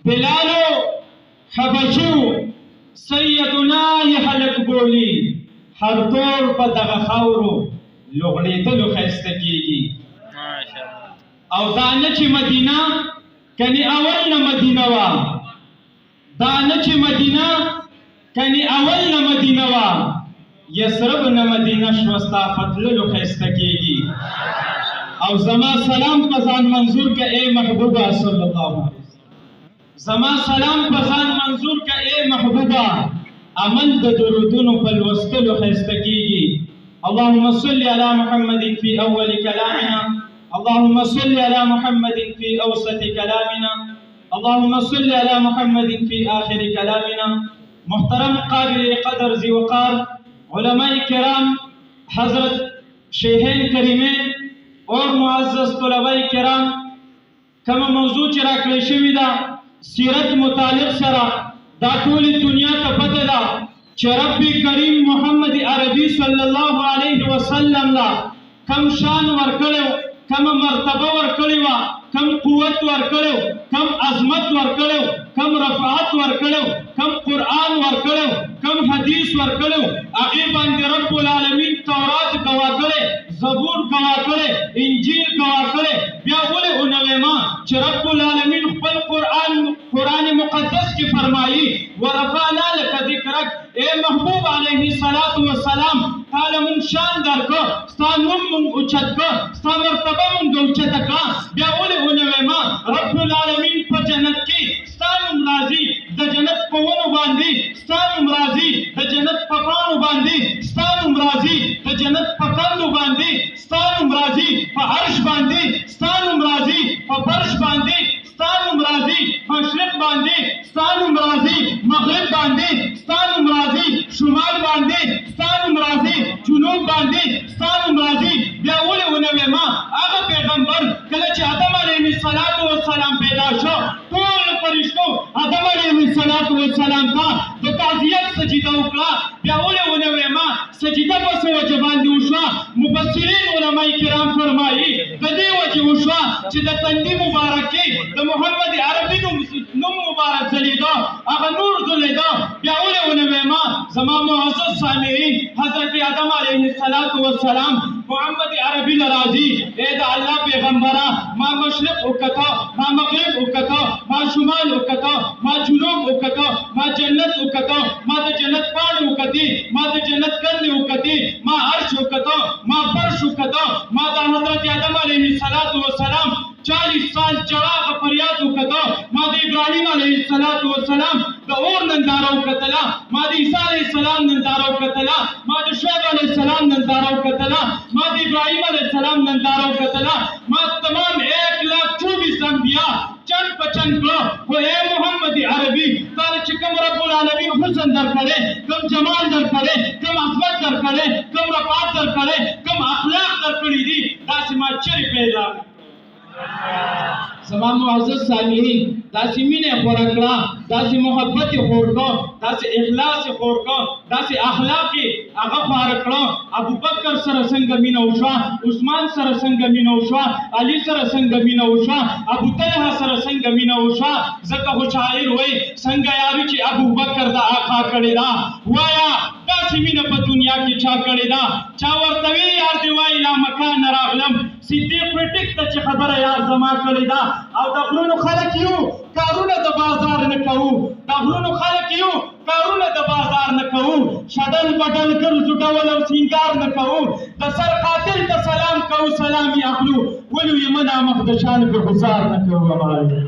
بلالو حبشو سیدنا یې خلک بولي هر ټول په دغه خاورو لغړېدلو ښایسته کېږي او دا نه چې مدینه کني اول نه مدینه وه دا نه چې مدینه کني اول نه مدینه وه یثرب نه مدینه شوه ستا په تللو ښایسته کېږي او زما سلام په ځان منظور که ای محبوبه صلی الله علیه وسلم زما سلام په ځان منظور که ای محبوبه عمل د درودونو په لوستلو ښایسته کېږي اللهم صل على محمد في اول كلامنا اللهم صل على محمد في اوسط كلامنا اللهم صل على محمد في آخر كلامنا محترم قابل قدر ذي وقار علماء کرام حضرت شیخین کریمین اور معزز طلباء کرام کما موضوع چې راکړی شوې ده سیرت متعلق سره دا ټولې دنیا ته پته ده چې رب کریم محمد عربي صلی الله علیه وسلم لا کم شان ورکړو کم مرتبه ورکړی وه کم قوت ورکړو کم عظمت ورکړو کم رفعت ورکړو کم قرآن ورکړو کم حدیث ورکړو هغې باندې رب العالمین تورات ګواه کړی زبور ګواه کړی انجیل ګواه کړی بیا ولې ونویما چې رب العالمین خپل قرآن مقدس کې فرمایي ورفعنا لک ذکرک اے محبوب علیه الصلاة والسلام تعالی مونږ شان درکړو ستا نوم مونږ اوچت کړو ستا مرتبه مونږ اوچته کړه بیا ولې ونویما رب العالمین په جنت کې ستا نوم راځي د جنت په ونو باندې ستا نوم راځي د جنت په پاڼو باندې ستا نوم راځي د جنت په کندو باندې ستا نوم راځي په عرش باندې ستا نوم راځي په فرش باندې ستا نوم راځي مشرق باندې ستا نوم راځي مغرب باندې ستا نوم راځي شمال باندې ستا نوم راځي جنوب باندې ستا نوم راځي بیا ولې ونویما هغه پیغمبر کله چې آدم علیه السلام پیدا شو ټول فرشتو آدم علیه السلام ته د تعزیت سجده وکړه بیا ولې ونویما سجده په څه وجه باندې وشوه مفسرین علماء کرام فرمایي د دې وجې وشوه چې د تندي مبارک کې د محمد عربي نوم مبارک ځلېده هغه نور ځلېده بیا ولې ونویما زما معزز سامعین حضرت آدم علیه السلام محمد عربي له راځي ای د الله پیغمبره ما مشرق وکته ما مغرب وکته ما شمال وکته ما جنوب وکته ما جنت وکته ما د جنت پاڼې وکتې ما د جنت کندې وکتې ما عرش وکته ما فرش وکته ما د حضرت آدم علیه السلام 40 سال چراغ فریاد وکته ما د ابراهیم علیه السلام د اور ننداره وکتله ما د عیسی علیه السلام ننداره وکتله ما د شعیب علیه السلام ننداره وکتله ما د ابراهیم علیه السلام ننداره وکتله ما تمام 124 انبیا چند پچند کړو خو اے محمد عربي تاله چې کوم رب العالمین حسن درکړی کوم جمال درکړی کوم عظمت درکړی کوم رفعت درکړی کوم اخلاق درکړي دي داسې ما چیرې پیدا زما معزز سامعین داسې مینه یې خوره کړه داسې محبت یې خور کړه داسې اخلاص یې خور کړه داسې اخلاق یې هغه خواره کړه ابوبکر سره څنګه مینه وشوه عثمان سره څنګه مینه وشوه علي سره څنګه مینه وشوه ابو طلحه سره څنګه مینه وشوه ځکه خو شاعر وایي څنګه یاري چې ابوبکر د آقا کړې ده وایه داسې مینه په دنیا کې چا کړې ده چا ورته وی یار دې وایي لا مکان راغلم صدیق وی ټیک ته چې خبره یار زما کړې ده او د غرونو خلک یو کارونه د بازار نه کوو د غرونو خلک یو کارونه د بازار نه کوو شډل بډل ګرځو ډول او سینګار نه کوو د سر قاتل ته سلام کوو سلام یې اخلو ولې یې منع مخ د شان په حصار نه کوو